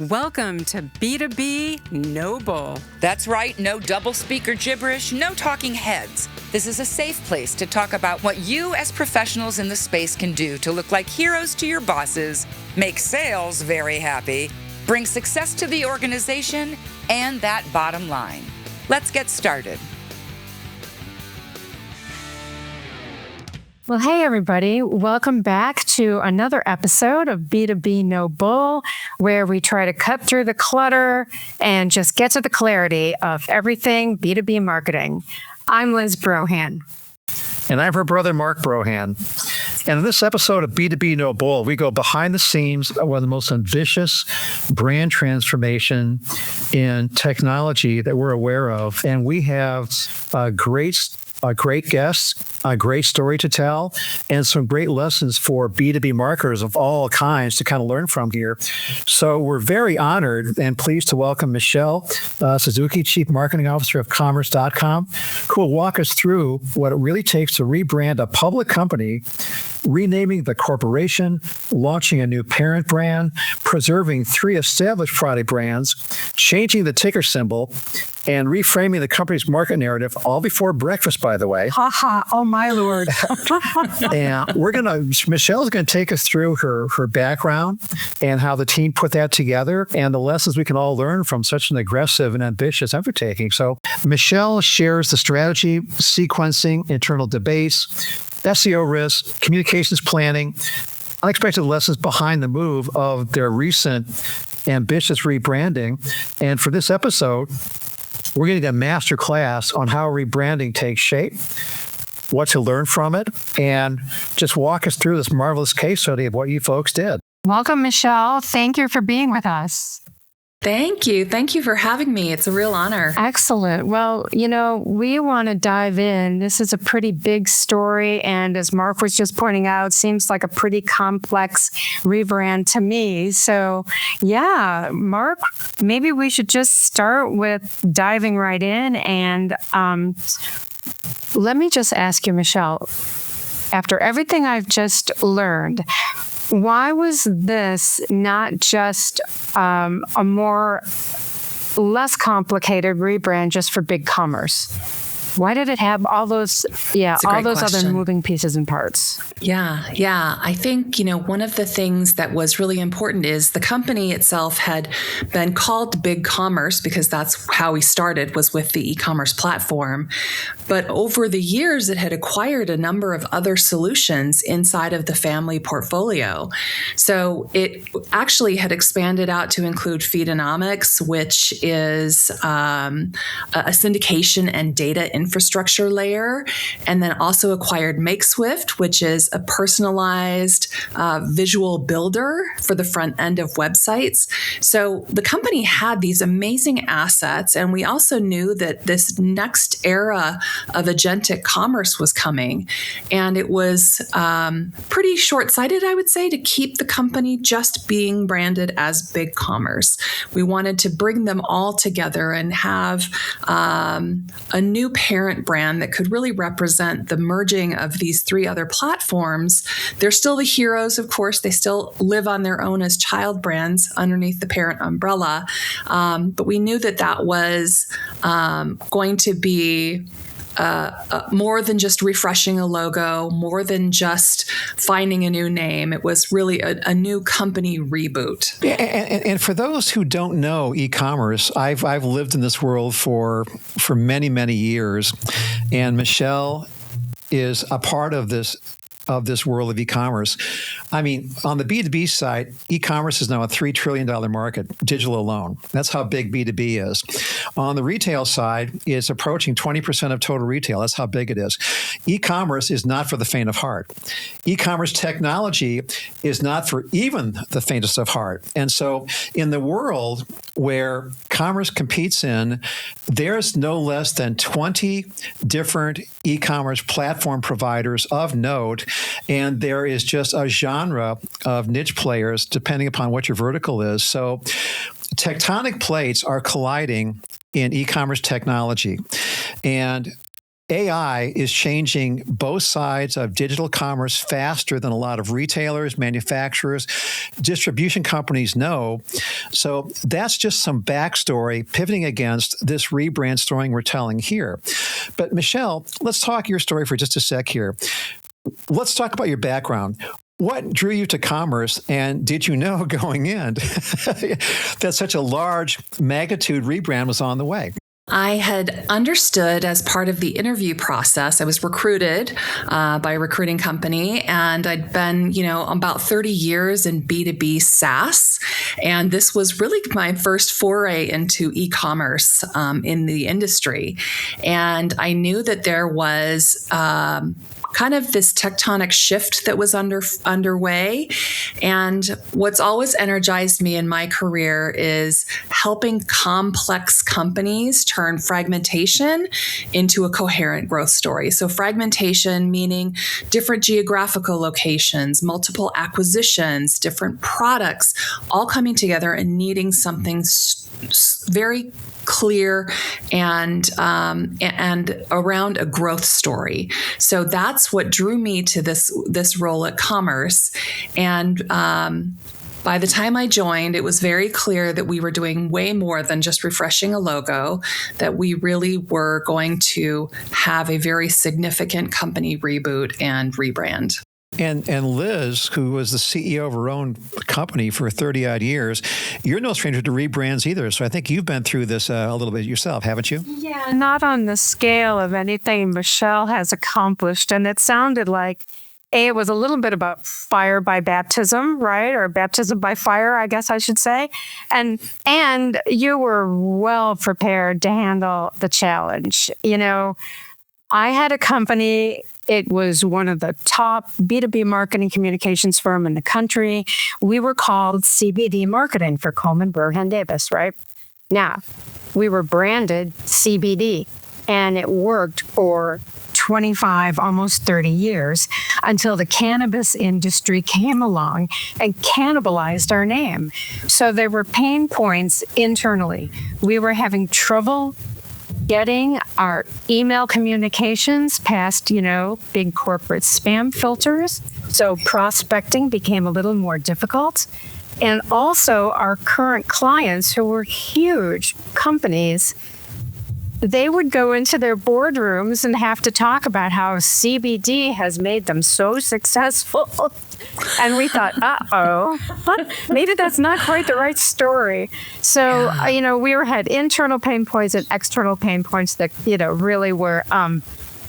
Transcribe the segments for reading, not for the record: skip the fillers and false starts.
Welcome to B2B No Bull. That's right, no double speaker gibberish, no talking heads. This is a safe place to talk about what you as professionals in the space can do to look like heroes to your bosses, make sales very happy, bring success to the organization, and that bottom line. Let's get started. Well, hey, everybody. Welcome back to another episode of B2B No Bull, where we try to cut through the clutter and just get to the clarity of everything B2B marketing. I'm Liz Brohan. And I'm her brother, Mark Brohan. And in this episode of B2B No Bull, we go behind the scenes of one of the most ambitious brand transformation in technology that we're aware of. And we have great guests, a great story to tell, and some great lessons for B2B marketers of all kinds to kind of learn from here. So we're very honored and pleased to welcome Michelle Suzuki, Chief Marketing Officer of Commerce.com, who will walk us through what it really takes to rebrand a public company, renaming the corporation, launching a new parent brand, preserving 3 established product brands, changing the ticker symbol, and reframing the company's market narrative, all before breakfast, by the way. Ha ha, oh my Lord. And Michelle's going to take us through her background and how the team put that together and the lessons we can all learn from such an aggressive and ambitious undertaking. So Michelle shares the strategy, sequencing, internal debates, SEO risk, communications planning, unexpected lessons behind the move of their recent ambitious rebranding. And for this episode, we're getting a master class on how rebranding takes shape, what to learn from it, and just walk us through this marvelous case study of what you folks did. Welcome, Michelle. Thank you for being with us. Thank you. Thank you for having me. It's a real honor. Excellent. Well, we want to dive in. This is a pretty big story. And as Mark was just pointing out, seems like a pretty complex rebrand to me. So yeah, Mark, maybe we should just start with diving right in. And let me just ask you, Michelle, after everything I've just learned, why was this not just a less complicated rebrand just for BigCommerce? Why did it have all those other moving pieces and parts? Yeah. I think, one of the things that was really important is the company itself had been called BigCommerce because that's how we started, was with the e-commerce platform. But over the years, it had acquired a number of other solutions inside of the family portfolio. So it actually had expanded out to include Feedonomics, which is a syndication and data infrastructure layer, and then also acquired MakeSwift, which is a personalized visual builder for the front end of websites. So the company had these amazing assets, and we also knew that this next era of agentic commerce was coming, and it was pretty short-sighted, I would say, to keep the company just being branded as BigCommerce. We wanted to bring them all together and have a new parent brand that could really represent the merging of these 3 other platforms. They're still the heroes, of course. They still live on their own as child brands underneath the parent umbrella. But we knew that was going to be more than just refreshing a logo, more than just finding a new name. It was really a new company reboot. And for those who don't know e-commerce, I've lived in this world for many, many years, and Michelle is a part of this world of e-commerce. I mean, on the B2B side, e-commerce is now a $3 trillion market, digital alone. That's how big B2B is. On the retail side, it's approaching 20% of total retail. That's how big it is. E-commerce is not for the faint of heart. E-commerce technology is not for even the faintest of heart. And so in the world where commerce competes in, there's no less than 20 different e-commerce platform providers of note, and there is just a genre of niche players depending upon what your vertical is. So tectonic plates are colliding in e-commerce technology. And AI is changing both sides of digital commerce faster than a lot of retailers, manufacturers, distribution companies know. So that's just some backstory pivoting against this rebrand story we're telling here. But Michelle, let's talk your story for just a sec here. Let's talk about your background. What drew you to commerce, and did you know going in that such a large magnitude rebrand was on the way? I had understood as part of the interview process, I was recruited by a recruiting company, and I'd been, about 30 years in B2B SaaS. And this was really my first foray into e-commerce in the industry. And I knew that there was kind of this tectonic shift that was underway. And what's always energized me in my career is helping complex companies turn fragmentation into a coherent growth story. So fragmentation meaning different geographical locations, multiple acquisitions, different products, all coming together and needing something very clear and around a growth story. So that's what drew me to this role at Commerce. And by the time I joined, it was very clear that we were doing way more than just refreshing a logo, that we really were going to have a very significant company reboot and rebrand. And Liz, who was the CEO of her own company for 30-odd years, you're no stranger to rebrands either. So I think you've been through this a little bit yourself, haven't you? Yeah, not on the scale of anything Michelle has accomplished. And it sounded like, it was a little bit about fire by baptism, right? Or baptism by fire, I guess I should say. And you were well prepared to handle the challenge. I had a company. It was one of the top B2B marketing communications firm in the country. We were called CBD Marketing for Coleman Brohan Davis, right? Now, we were branded CBD, and it worked for 25, almost 30 years until the cannabis industry came along and cannibalized our name. So there were pain points internally. We were having trouble getting our email communications past, big corporate spam filters. So prospecting became a little more difficult. And also our current clients, who were huge companies, they would go into their boardrooms and have to talk about how CBD has made them so successful. And we thought, maybe that's not quite the right story. So, we had internal pain points and external pain points that, really were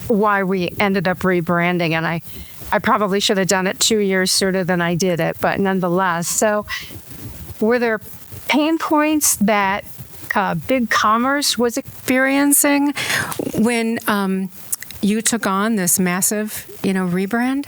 why we ended up rebranding. And I probably should have done it 2 years sooner than I did it, but nonetheless. So were there pain points that BigCommerce was experiencing when you took on this massive, rebrand?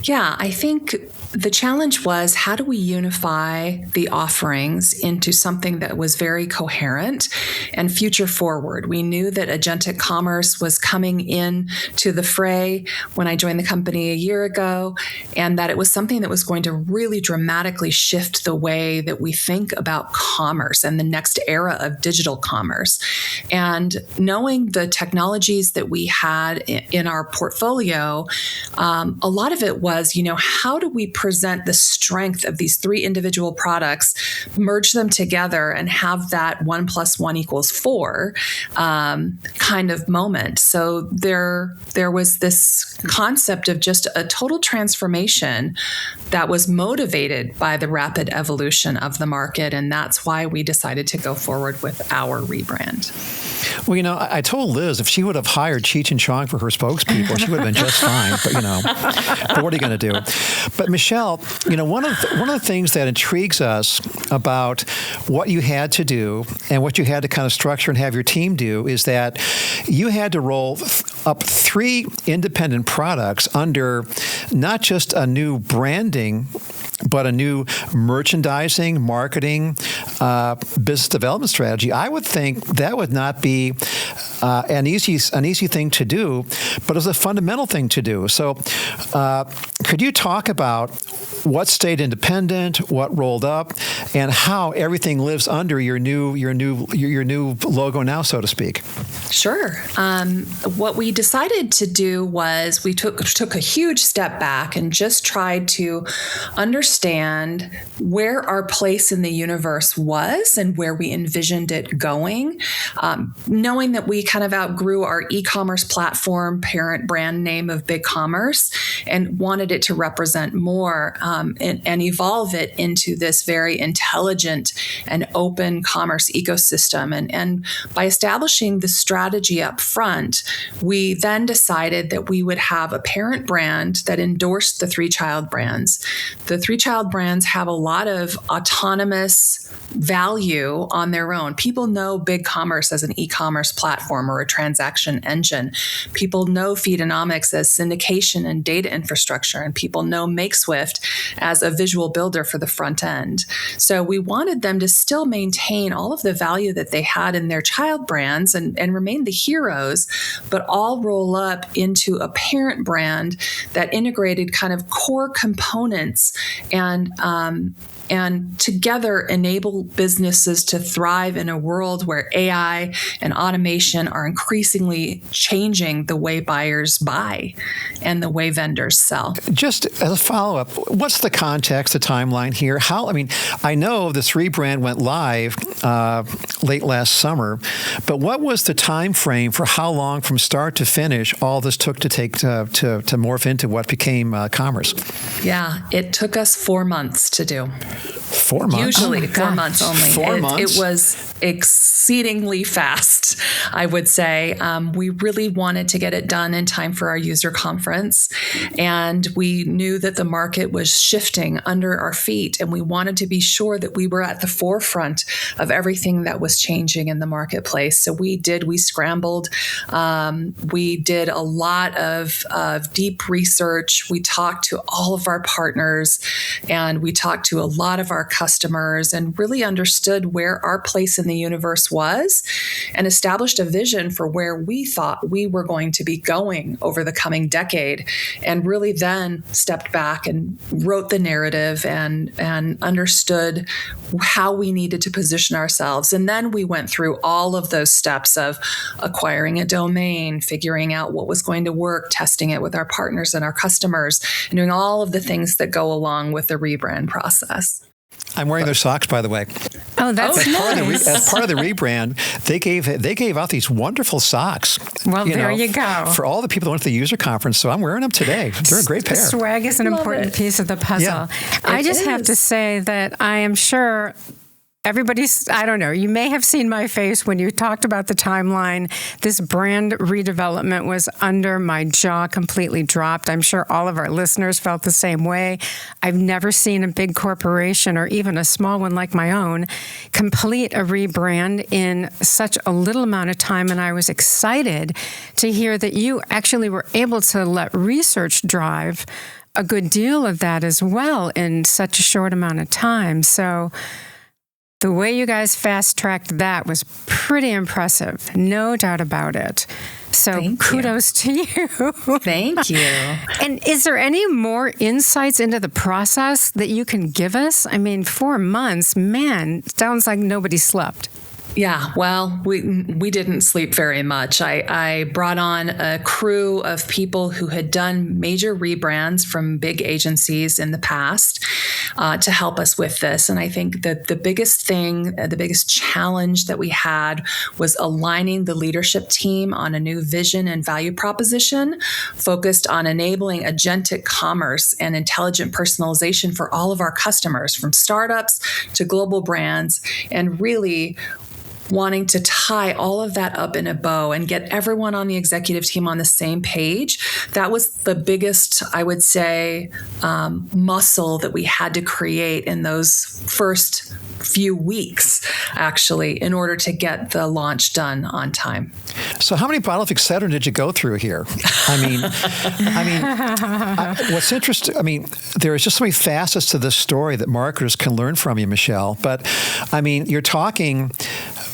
Yeah, I think the challenge was, how do we unify the offerings into something that was very coherent and future forward? We knew that agentic commerce was coming in to the fray when I joined the company a year ago, and that it was something that was going to really dramatically shift the way that we think about commerce and the next era of digital commerce. And knowing the technologies that we had in our portfolio, a lot of it was, how do we present the strength of these three individual products, merge them together, and have that 1 + 1 = 4 kind of moment. So there was this concept of just a total transformation that was motivated by the rapid evolution of the market, and that's why we decided to go forward with our rebrand. Well, I told Liz if she would have hired Cheech and Chong for her spokespeople, she would have been just fine. But what are you going to do? But Michelle, one of the things that intrigues us about what you had to do and what you had to kind of structure and have your team do is that you had to roll up 3 independent products under not just a new branding, but a new merchandising, marketing, business development strategy. I would think that would not be an easy thing to do, but it's a fundamental thing to do. So could you talk about what stayed independent, what rolled up, and how everything lives under your new logo now, so to speak. Sure. What we decided to do was we took a huge step back and just tried to understand where our place in the universe was and where we envisioned it going, knowing that we kind of outgrew our e-commerce platform parent brand name of BigCommerce and wanted it to represent more and evolve it into this very intelligent and open commerce ecosystem. And by establishing the strategy up front, we then decided that we would have a parent brand that endorsed the three child brands. The three child brands have a lot of autonomous value on their own. People know BigCommerce as an e-commerce platform or a transaction engine. People know Feedonomics as syndication and data infrastructure, and people know MakeSwift as a visual builder for the front end. So we wanted them to still maintain all of the value that they had in their child brands and remain the heroes, but all roll up into a parent brand that integrated kind of core components and together enable businesses to thrive in a world where AI and automation are increasingly changing the way buyers buy and the way vendors sell. Just as a follow-up, what's the context, the timeline here? I know this rebrand went live late last summer, but what was the time frame for how long from start to finish all this took to morph into what became commerce? Yeah, it took us 4 months to do. 4 months? Usually 4 months only. 4 months? It was exceedingly fast, I would say. We really wanted to get it done in time for our user conference. And we knew that the market was shifting under our feet. And we wanted to be sure that we were at the forefront of everything that was changing in the marketplace. So we scrambled. We did a lot of deep research. We talked to all of our partners and we talked to a lot of our customers and really understood where our place in the universe was and established a vision for where we thought we were going to be going over the coming decade, and really then stepped back and wrote the narrative and understood how we needed to position ourselves. And then we went through all of those steps of acquiring a domain, figuring out what was going to work, testing it with our partners and our customers, and doing all of the things that go along with the rebrand process. I'm wearing their socks, by the way. Oh, that's nice. As part of the rebrand, they gave out these wonderful socks. Well, there you go. For all the people that went to the user conference, so I'm wearing them today. They're a great pair. Swag is an important piece of the puzzle. Yeah. I just have to say that I am sure I don't know, you may have seen my face when you talked about the timeline. This brand redevelopment was under my jaw, completely dropped. I'm sure all of our listeners felt the same way. I've never seen a big corporation or even a small one like my own complete a rebrand in such a little amount of time. And I was excited to hear that you actually were able to let research drive a good deal of that as well in such a short amount of time. So the way you guys fast-tracked that was pretty impressive. No doubt about it. So kudos to you. Thank you. And is there any more insights into the process that you can give us? 4 months, man, sounds like nobody slept. Yeah, well, we didn't sleep very much. I brought on a crew of people who had done major rebrands from big agencies in the past to help us with this. And I think that the biggest challenge that we had was aligning the leadership team on a new vision and value proposition focused on enabling agentic commerce and intelligent personalization for all of our customers, from startups to global brands, and really wanting to tie all of that up in a bow and get everyone on the executive team on the same page. That was the biggest, I would say, muscle that we had to create in those first few weeks, actually, in order to get the launch done on time. So how many bottles of Excedrin did you go through here? What's interesting, there is just so many facets to this story that marketers can learn from you, Michelle. But, you're talking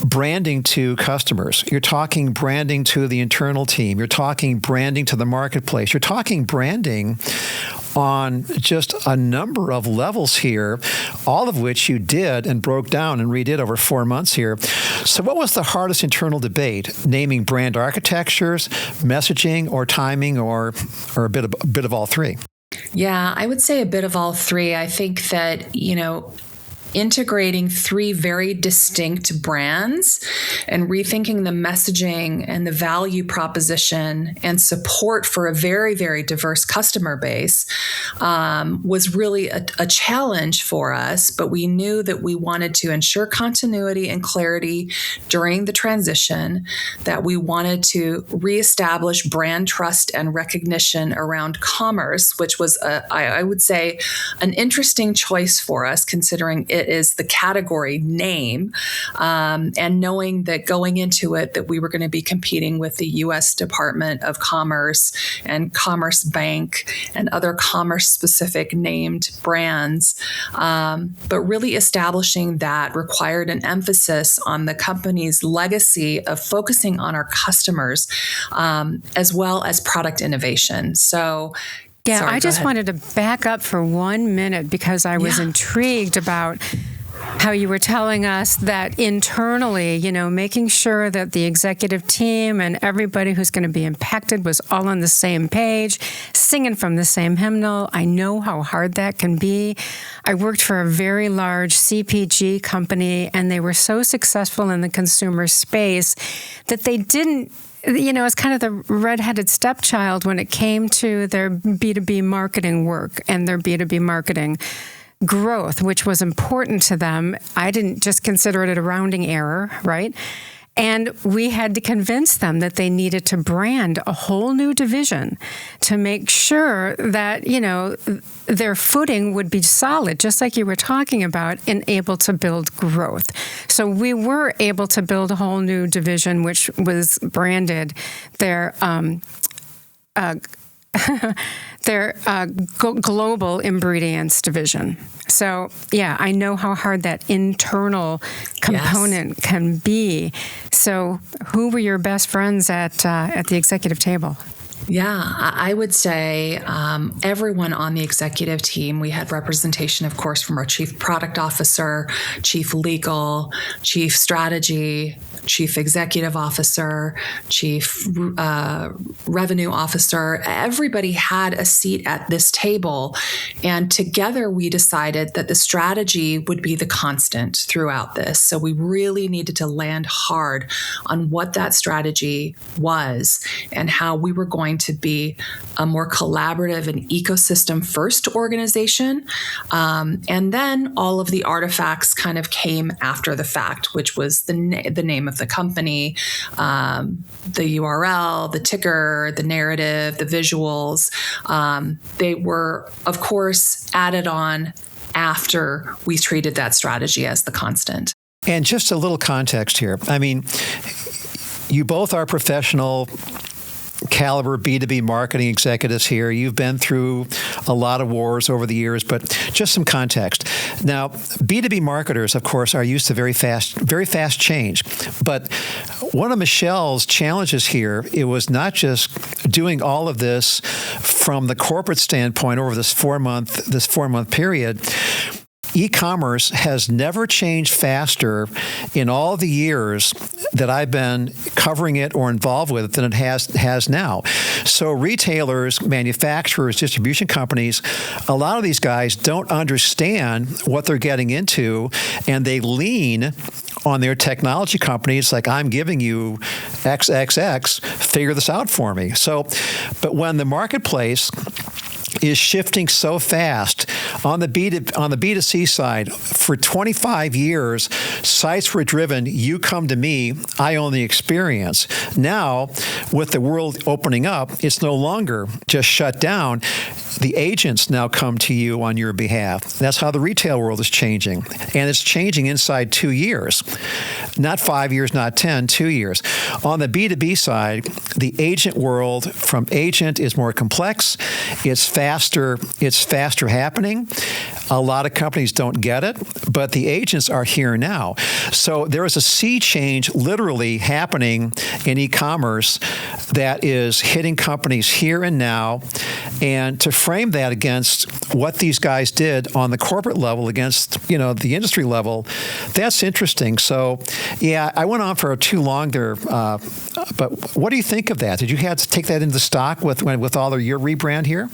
branding to customers. You're talking branding to the internal team. You're talking branding to the marketplace. You're talking branding on just a number of levels here, all of which you did and broke down and redid over 4 months here. So what was the hardest internal debate? Naming brand architectures, messaging, or timing, or a bit of all three? Yeah, I would say a bit of all three. I think that, integrating three very distinct brands and rethinking the messaging and the value proposition and support for a very, very diverse customer base was really a challenge for us. But we knew that we wanted to ensure continuity and clarity during the transition, that we wanted to reestablish brand trust and recognition around commerce, which was, I would say, an interesting choice for us, considering it is the category name, and knowing that going into it that we were going to be competing with the U.S. Department of Commerce and Commerce Bank and other commerce-specific named brands. But really establishing that required an emphasis on the company's legacy of focusing on our customers, as well as product innovation. So, yeah, sorry, I just ahead. wanted to back up for 1 minute because I was intrigued about how you were telling us that internally, making sure that the executive team and everybody who's going to be impacted was all on the same page, singing from the same hymnal. I know how hard that can be. I worked for a very large CPG company, and they were so successful in the consumer space that they didn't, it's kind of the redheaded stepchild when it came to their B2B marketing work and their B2B marketing growth, which was important to them. I didn't just consider it a rounding error, right? And we had to convince them that they needed to brand a whole new division to make sure that, their footing would be solid, just like you were talking about, and able to build growth. So we were able to build a whole new division, which was branded their global ingredients division. So, yeah, I know how hard that internal component can be. So, who were your best friends at the executive table? Yeah, I would say everyone on the executive team. We had representation, of course, from our chief product officer, chief legal, chief strategy, chief executive officer, chief revenue officer. Everybody had a seat at this table. And together we decided that the strategy would be the constant throughout this. So we really needed to land hard on what that strategy was and how we were going to be a more collaborative and ecosystem first organization. And then all of the artifacts kind of came after the fact, which was the name of the company, the URL, the ticker, the narrative, the visuals. They were, of course, added on after we treated that strategy as the constant. And just a little context here. I mean, you both are professional caliber B2B marketing executives here. You've been through a lot of wars over the years, but just some context. Now, B2B marketers, of course, are used to very fast change. But one of Michelle's challenges here, it was not just doing all of this from the corporate standpoint over this 4-month period. E-commerce has never changed faster in all the years that I've been covering it or involved with it than it has now. So retailers, manufacturers, distribution companies, a lot of these guys don't understand what they're getting into, and they lean on their technology companies like, I'm giving you XXX, figure this out for me. So, but when the marketplace is shifting so fast on the B2C side. For 25 years, sites were driven, you come to me, I own the experience. Now, with the world opening up, it's no longer just shut down. The agents now come to you on your behalf. That's how the retail world is changing. And it's changing inside 2 years. Not 5 years, not 10, 2 years. On the B2B side, the agent world from agent is more complex. It's faster happening. A lot of companies don't get it, but the agents are here now. So there is a sea change literally happening in e-commerce that is hitting companies here and now. And to frame that against what these guys did on the corporate level against, the industry level, that's interesting. So, yeah, I went on for too long there. But what do you think of that? Did you have to take that into stock with all of your rebrand here?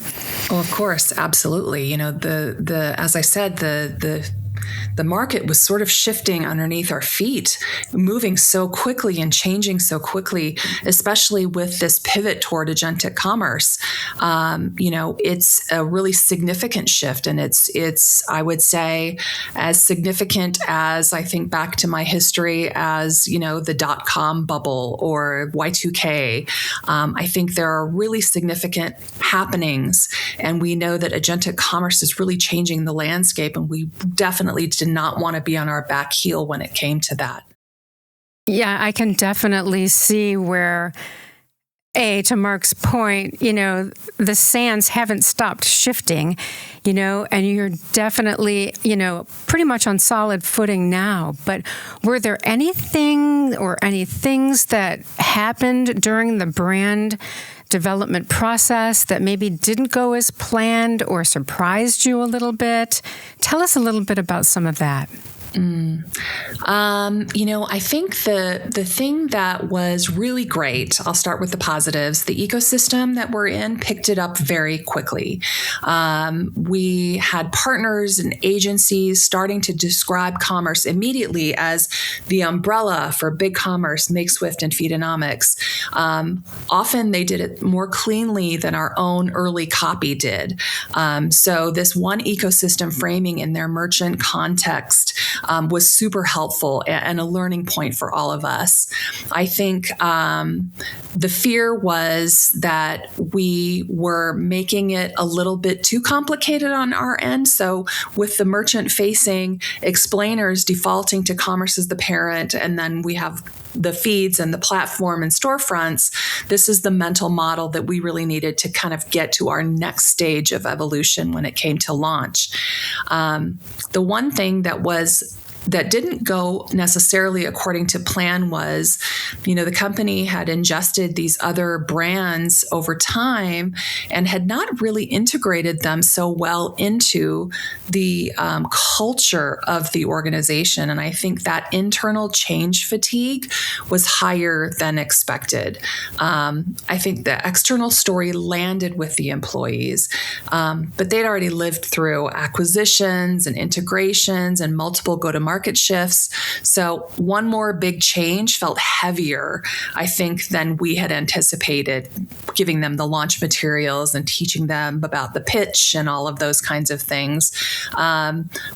Well, of course, absolutely. As I said, the market was sort of shifting underneath our feet, moving so quickly and changing so quickly, especially with this pivot toward agentic commerce. It's a really significant shift, and it's I would say as significant as I think back to my history as the .com bubble or Y2K. I think there are really significant happenings, and we know that agentic commerce is really changing the landscape, and we definitely did not want to be on our back heel when it came to that. Yeah, I can definitely see where, to Mark's point, the sands haven't stopped shifting, and you're definitely, pretty much on solid footing now. But were there any things that happened during the brand development process that maybe didn't go as planned or surprised you a little bit? Tell us a little bit about some of that. I think the thing that was really great, I'll start with the positives. The ecosystem that we're in picked it up very quickly. We had partners and agencies starting to describe commerce immediately as the umbrella for BigCommerce, Makeswift, and Feedonomics. Often they did it more cleanly than our own early copy did. So this one ecosystem framing in their merchant context was super helpful and a learning point for all of us. I think the fear was that we were making it a little bit too complicated on our end. So with the merchant-facing explainers defaulting to commerce as the parent, and then we have the feeds and the platform and storefronts, this is the mental model that we really needed to kind of get to our next stage of evolution when it came to launch. The one thing that didn't go necessarily according to plan was, the company had ingested these other brands over time and had not really integrated them so well into the culture of the organization. And I think that internal change fatigue was higher than expected. I think the external story landed with the employees, but they'd already lived through acquisitions and integrations and multiple go-to-market shifts. So one more big change felt heavier, I think, than we had anticipated, giving them the launch materials and teaching them about the pitch and all of those kinds of things.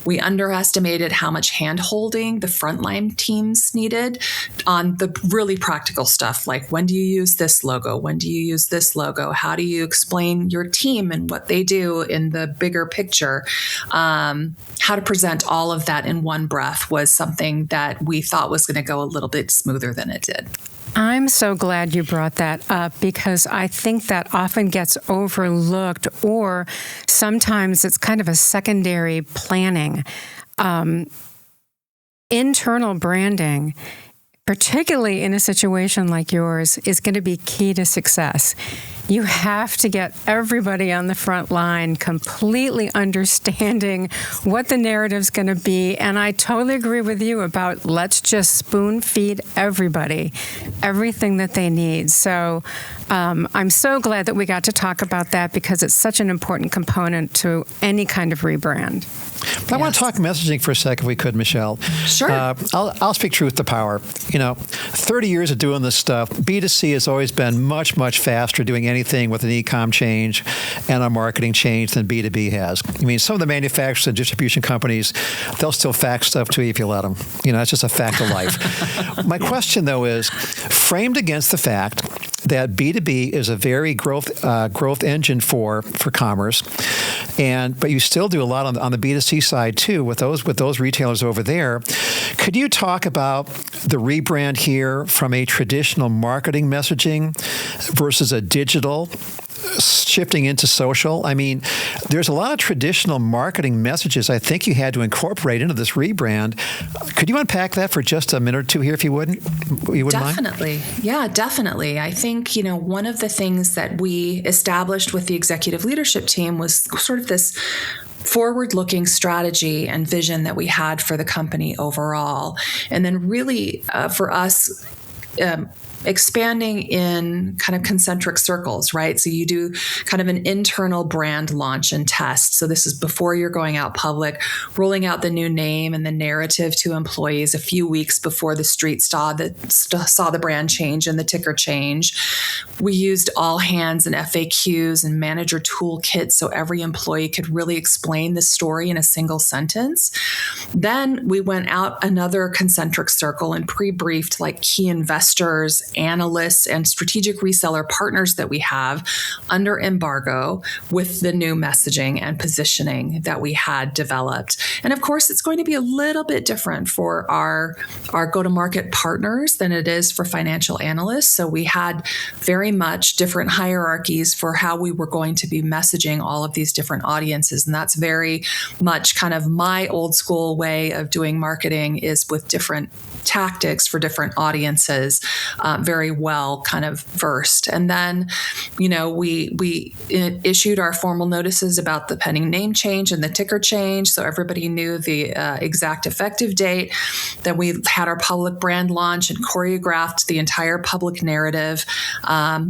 We underestimated how much hand-holding the frontline teams needed on the really practical stuff, like when do you use this logo? When do you use this logo? How do you explain your team and what they do in the bigger picture? How to present all of that in one breath was something that we thought was going to go a little bit smoother than it did. I'm so glad you brought that up, because I think that often gets overlooked, or sometimes it's kind of a secondary planning. Internal branding, particularly in a situation like yours, is going to be key to success. You have to get everybody on the front line completely understanding what the narrative's going to be. And I totally agree with you about let's just spoon feed everybody everything that they need. So I'm so glad that we got to talk about that, because it's such an important component to any kind of rebrand. But I want to talk messaging for a second, if we could, Michelle. Sure. I'll speak truth to power. 30 years of doing this stuff, B2C has always been much, much faster doing anything with an e-com change and a marketing change than B2B has. I mean, some of the manufacturers and distribution companies, they'll still fax stuff to you if you let them. It's just a fact of life. My question, though, is framed against the fact that B2B is a very growth engine for commerce, but you still do a lot on the B2C side too with those retailers over there. Could you talk about the rebrand here from a traditional marketing messaging versus a digital shifting into social. I mean, there's a lot of traditional marketing messages I think you had to incorporate into this rebrand. Could you unpack that for just a minute or two here, if you wouldn't Definitely. mind? Yeah, definitely. I think, one of the things that we established with the executive leadership team was sort of this forward-looking strategy and vision that we had for the company overall. And then really for us, expanding in kind of concentric circles, right? So you do kind of an internal brand launch and test. So this is before you're going out public, rolling out the new name and the narrative to employees a few weeks before the street saw the brand change and the ticker change. We used all hands and FAQs and manager toolkits so every employee could really explain the story in a single sentence. Then we went out another concentric circle and pre-briefed like key investors, analysts, and strategic reseller partners that we have under embargo with the new messaging and positioning that we had developed. And of course, it's going to be a little bit different for our go-to-market partners than it is for financial analysts. So we had very much different hierarchies for how we were going to be messaging all of these different audiences. And that's very much kind of my old school way of doing marketing, is with different tactics for different audiences, very well kind of versed. And then, we issued our formal notices about the pending name change and the ticker change, so everybody knew the exact effective date. Then we had our public brand launch and choreographed the entire public narrative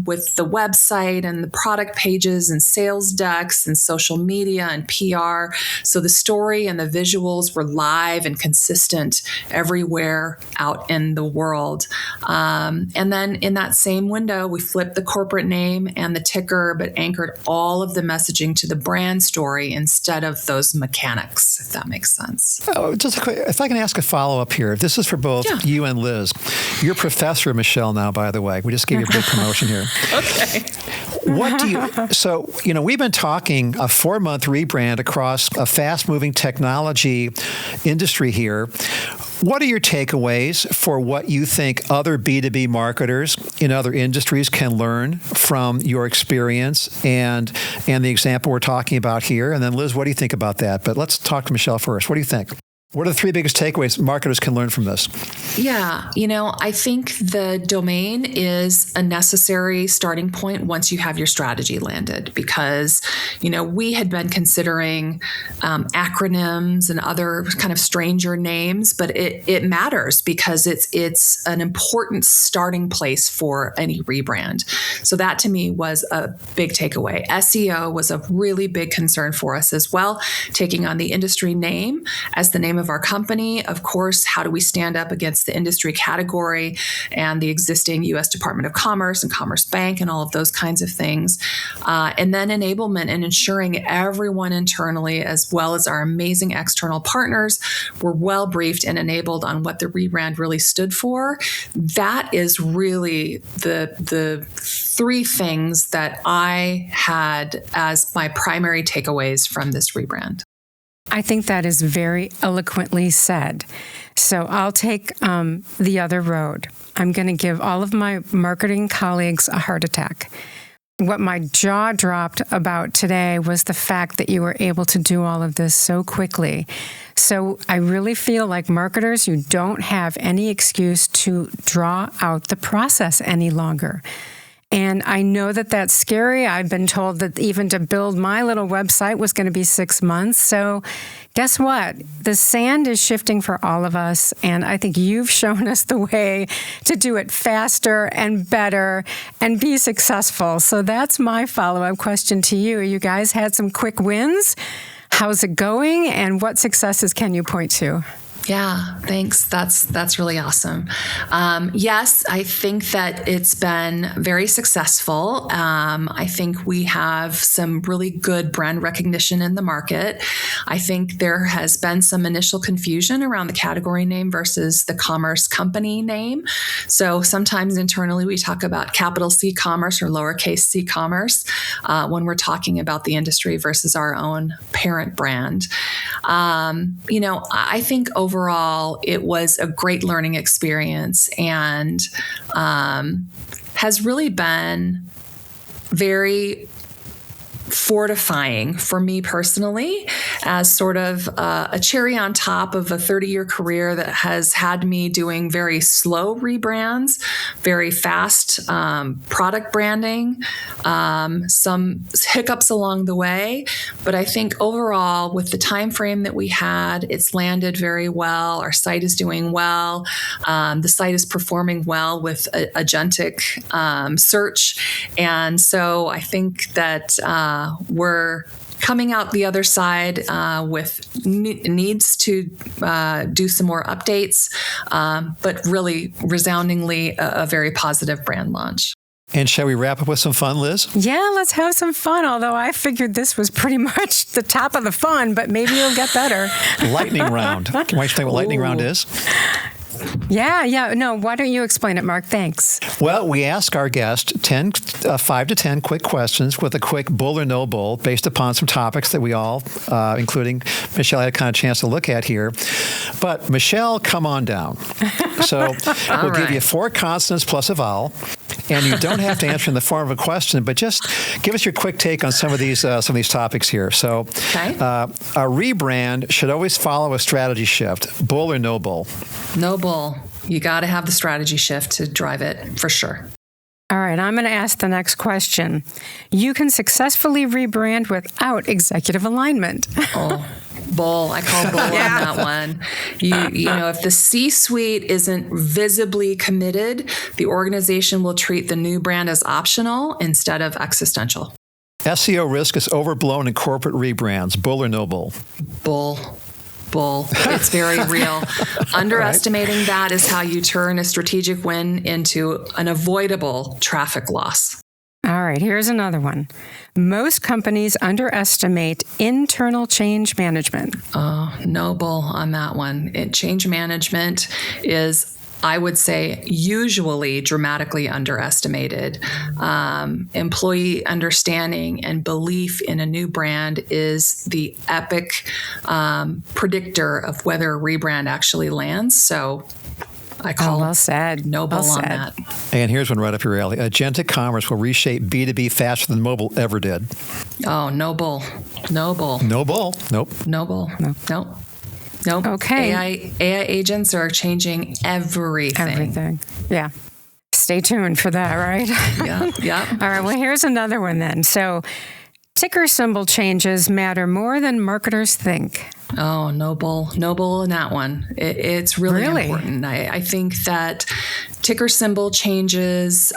with the website and the product pages and sales decks and social media and PR. So the story and the visuals were live and consistent everywhere out in the world. And then in that same window, we flipped the corporate name and the ticker, but anchored all of the messaging to the brand story instead of those mechanics, if that makes sense. Oh, just a quick, if I can ask a follow-up here. This is for both you and Liz. You're Professor Michelle now, by the way. We just gave you a big promotion here. Okay. We've been talking a 4-month rebrand across a fast-moving technology industry here. What are your takeaways for what you think other B2B marketers in other industries can learn from your experience and the example we're talking about here? And then Liz, what do you think about that? But let's talk to Michelle first. What do you think? What are the 3 biggest takeaways marketers can learn from this? Yeah, I think the domain is a necessary starting point once you have your strategy landed, because, we had been considering acronyms and other kind of stranger names, but it matters because it's an important starting place for any rebrand. So that to me was a big takeaway. SEO was a really big concern for us as well, taking on the industry name as the name of our company. Of course, how do we stand up against the industry category and the existing U.S. Department of Commerce and Commerce Bank and all of those kinds of things. And then enablement and ensuring everyone internally, as well as our amazing external partners, were well briefed and enabled on what the rebrand really stood for. That is really the 3 things that I had as my primary takeaways from this rebrand. I think that is very eloquently said. So I'll take the other road. I'm going to give all of my marketing colleagues a heart attack. What my jaw dropped about today was the fact that you were able to do all of this so quickly. So I really feel like marketers, you don't have any excuse to draw out the process any longer. And I know that that's scary. I've been told that even to build my little website was going to be 6 months. So guess what? The sand is shifting for all of us. And I think you've shown us the way to do it faster and better and be successful. So that's my follow-up question to you. You guys had some quick wins. How's it going? And what successes can you point to? Yeah, thanks. That's really awesome. Yes, I think that it's been very successful. I think we have some really good brand recognition in the market. I think there has been some initial confusion around the category name versus the commerce company name. So sometimes internally we talk about capital C commerce or lowercase c commerce when we're talking about the industry versus our own parent brand. I think overall, it was a great learning experience and has really been very fortifying for me personally as sort of a cherry on top of a 30-year career that has had me doing very slow rebrands, very fast product branding, some hiccups along the way. But I think overall, with the time frame that we had, it's landed very well. Our site is doing well. The site is performing well with agentic search. And so I think that we're coming out the other side with needs to do some more updates, but really resoundingly a very positive brand launch. And shall we wrap up with some fun, Liz? Yeah, let's have some fun. Although I figured this was pretty much the top of the fun, but maybe it'll get better. Lightning round. Can you explain what lightning round is? Yeah. No, why don't you explain it, Mark? Thanks. Well, we ask our guest 5 to 10 quick questions with a quick bull or no bull based upon some topics that we all, including Michelle, had a kind of chance to look at here. But Michelle, come on down. So we'll give you 4 consonants plus a vowel. And you don't have to answer in the form of a question, but just give us your quick take on some of these topics here. So, a rebrand should always follow a strategy shift. Bull or no bull? No bull. You got to have the strategy shift to drive it for sure. All right, I'm going to ask the next question. You can successfully rebrand without executive alignment. Oh, bull. I call bull on that one. You know, if the C-suite isn't visibly committed, the organization will treat the new brand as optional instead of existential. SEO risk is overblown in corporate rebrands. Bull or no bull? Bull. It's very real. Underestimating that is how you turn a strategic win into an avoidable traffic loss. All right, here's another one. Most companies underestimate internal change management. Oh, no bull on that one. Change management is, I would say, usually dramatically underestimated. Employee understanding and belief in a new brand is the epic predictor of whether a rebrand actually lands. So I call well said. No bull on that. And here's one right up your alley. Agentic commerce will reshape B2B faster than mobile ever did. Oh, no bull. No bull. No bull. Nope. No bull. Nope. Nope. Okay. AI agents are changing everything. Yeah. Stay tuned for that, right? Yeah. All right. Well, here's another one then. So, ticker symbol changes matter more than marketers think. Oh, no bull in that one. It's really important. I think that ticker symbol changes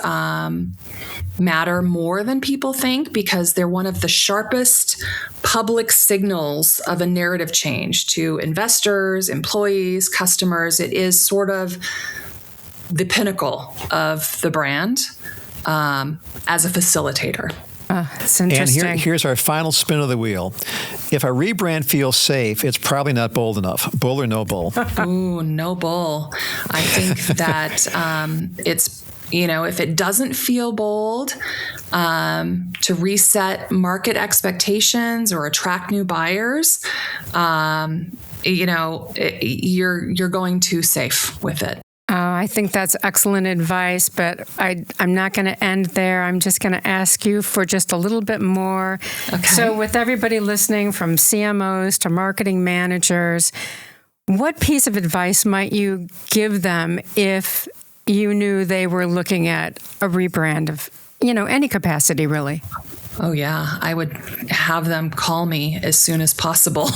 matter more than people think because they're one of the sharpest public signals of a narrative change to investors, employees, customers. It is sort of the pinnacle of the brand as a facilitator. It's interesting. And here's our final spin of the wheel. If a rebrand feels safe, it's probably not bold enough. Bull or no bull? Ooh, no bull. I think that it's, if it doesn't feel bold to reset market expectations or attract new buyers, you're going too safe with it. I think that's excellent advice, but I'm not going to end there. I'm just going to ask you for just a little bit more. Okay. So with everybody listening, from CMOs to marketing managers, what piece of advice might you give them if you knew they were looking at a rebrand of, any capacity, really? Oh yeah, I would have them call me as soon as possible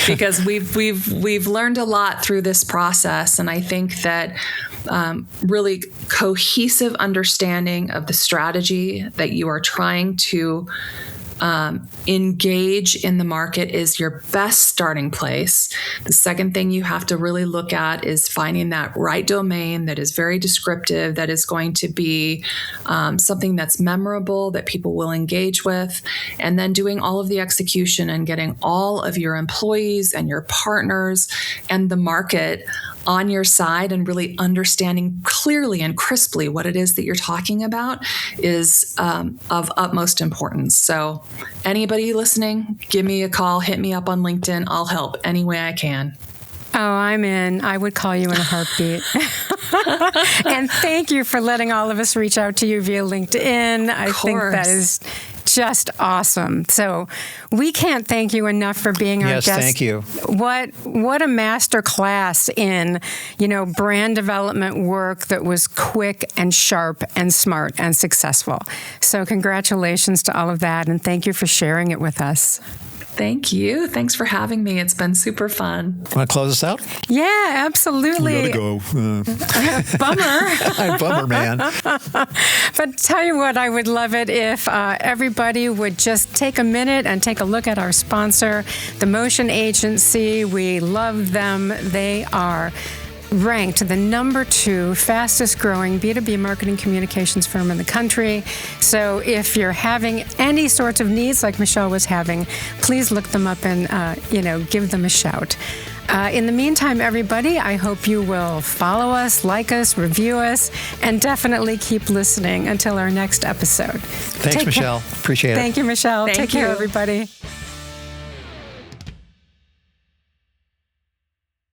because we've learned a lot through this process, and I think that really cohesive understanding of the strategy that you are trying to engage in the market is your best starting place. The second thing you have to really look at is finding that right domain that is very descriptive, that is going to be something that's memorable, that people will engage with, and then doing all of the execution and getting all of your employees and your partners and the market on your side and really understanding clearly and crisply what it is that you're talking about is of utmost importance. So anybody listening, give me a call, hit me up on LinkedIn. I'll help any way I can. Oh, I'm in. I would call you in a heartbeat. And thank you for letting all of us reach out to you via LinkedIn. I think that is just awesome. So we can't thank you enough for being our yes, guest. Thank you. What a master class in, brand development work that was quick and sharp and smart and successful. So congratulations to all of that, and thank you for sharing it with us. Thank you. Thanks for having me. It's been super fun. Want to close us out? Yeah, absolutely. We gotta go. Bummer. Bummer, man. But tell you what, I would love it if everybody would just take a minute and take a look at our sponsor, The Motion Agency. We love them. They are ranked the number 2 fastest growing B2B marketing communications firm in the country. So if you're having any sorts of needs like Michelle was having, please look them up and, give them a shout. In the meantime, everybody, I hope you will follow us, like us, review us, and definitely keep listening until our next episode. Thanks, Michelle. Appreciate it. Thank you, Michelle. Thank Take care, you. everybody.